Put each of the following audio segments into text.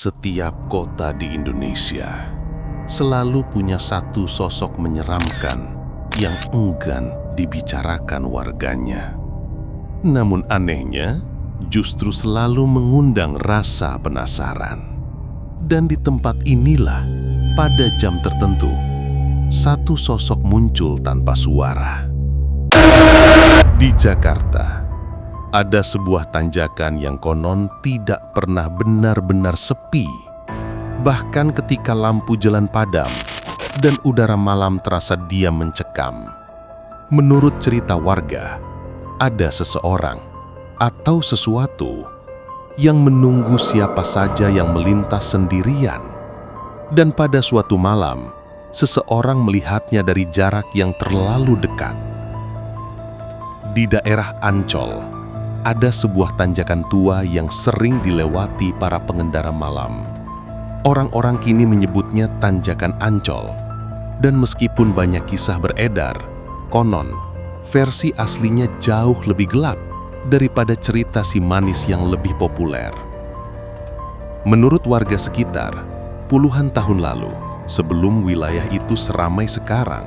Setiap kota di Indonesia selalu punya satu sosok menyeramkan yang enggan dibicarakan warganya. Namun anehnya, justru selalu mengundang rasa penasaran. Dan di tempat inilah, pada jam tertentu, satu sosok muncul tanpa suara. Di Jakarta, ada sebuah tanjakan yang konon tidak pernah benar-benar sepi. Bahkan ketika lampu jalan padam dan udara malam terasa diam mencekam. Menurut cerita warga, ada seseorang atau sesuatu yang menunggu siapa saja yang melintas sendirian. Dan pada suatu malam, seseorang melihatnya dari jarak yang terlalu dekat. Di daerah Ancol, ada sebuah tanjakan tua yang sering dilewati para pengendara malam. Orang-orang kini menyebutnya Tanjakan Ancol. Dan meskipun banyak kisah beredar, konon versi aslinya jauh lebih gelap daripada cerita si manis yang lebih populer. Menurut warga sekitar, puluhan tahun lalu, sebelum wilayah itu seramai sekarang,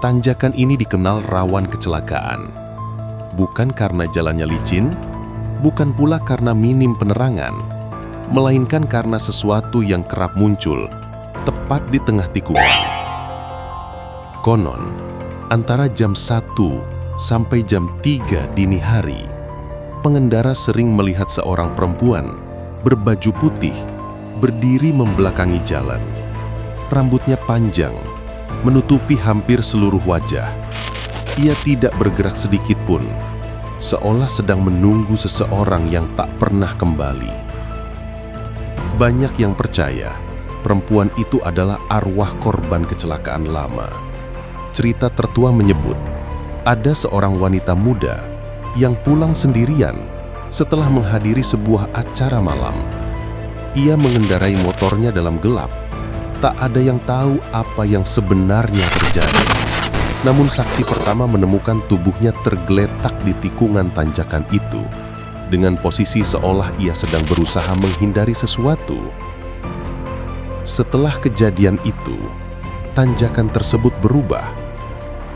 tanjakan ini dikenal rawan kecelakaan. Bukan karena jalannya licin, bukan pula karena minim penerangan, melainkan karena sesuatu yang kerap muncul tepat di tengah tikungan. Konon, antara jam 1 sampai jam 3 dini hari, pengendara sering melihat seorang perempuan berbaju putih berdiri membelakangi jalan. Rambutnya panjang, menutupi hampir seluruh wajah. Ia tidak bergerak sedikit pun, seolah sedang menunggu seseorang yang tak pernah kembali. Banyak yang percaya perempuan itu adalah arwah korban kecelakaan lama. Cerita tertua menyebut ada seorang wanita muda yang pulang sendirian setelah menghadiri sebuah acara malam. Ia mengendarai motornya dalam gelap. Tak ada yang tahu apa yang sebenarnya terjadi. Namun saksi pertama menemukan tubuhnya tergeletak di tikungan tanjakan itu dengan posisi seolah ia sedang berusaha menghindari sesuatu. Setelah kejadian itu, tanjakan tersebut berubah.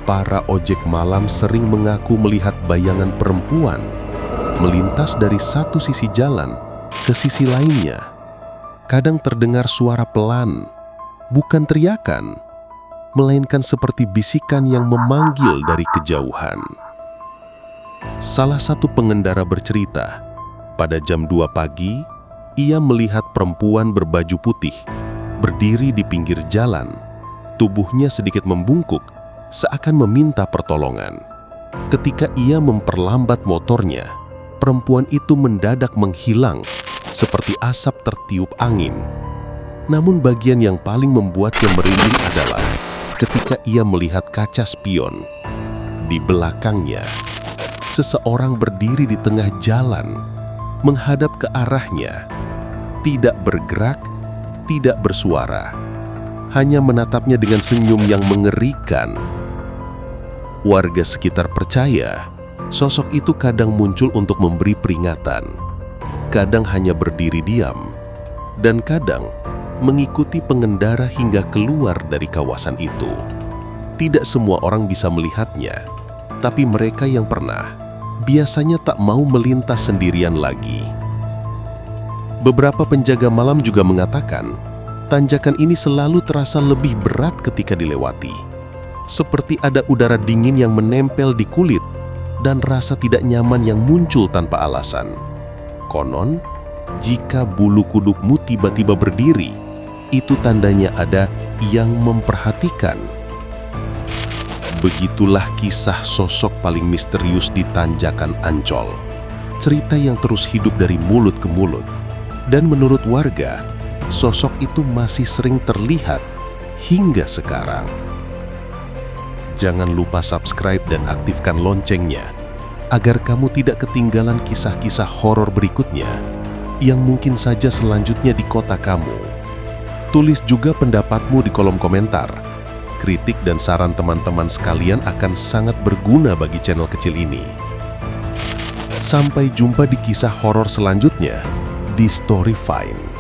Para ojek malam sering mengaku melihat bayangan perempuan melintas dari satu sisi jalan ke sisi lainnya. Kadang terdengar suara pelan, bukan teriakan, melainkan seperti bisikan yang memanggil dari kejauhan. Salah satu pengendara bercerita, pada jam 2 pagi, ia melihat perempuan berbaju putih, berdiri di pinggir jalan. Tubuhnya sedikit membungkuk, seakan meminta pertolongan. Ketika ia memperlambat motornya, perempuan itu mendadak menghilang, seperti asap tertiup angin. Namun bagian yang paling membuatnya merinding adalah ketika ia melihat kaca spion. Di belakangnya, seseorang berdiri di tengah jalan, menghadap ke arahnya, tidak bergerak, tidak bersuara, hanya menatapnya dengan senyum yang mengerikan. Warga sekitar percaya, sosok itu kadang muncul untuk memberi peringatan, kadang hanya berdiri diam, dan kadang mengikuti pengendara hingga keluar dari kawasan itu. Tidak semua orang bisa melihatnya, tapi mereka yang pernah biasanya tak mau melintas sendirian lagi. Beberapa penjaga malam juga mengatakan, tanjakan ini selalu terasa lebih berat ketika dilewati. Seperti ada udara dingin yang menempel di kulit dan rasa tidak nyaman yang muncul tanpa alasan. Konon, jika bulu kudukmu tiba-tiba berdiri, itu tandanya ada yang memperhatikan. Begitulah kisah sosok paling misterius di Tanjakan Ancol. Cerita yang terus hidup dari mulut ke mulut. Dan menurut warga, sosok itu masih sering terlihat hingga sekarang. Jangan lupa subscribe dan aktifkan loncengnya, agar kamu tidak ketinggalan kisah-kisah horor berikutnya yang mungkin saja selanjutnya di kota kamu. Tulis juga pendapatmu di kolom komentar. Kritik dan saran teman-teman sekalian akan sangat berguna bagi channel kecil ini. Sampai jumpa di kisah horor selanjutnya di Storyfine.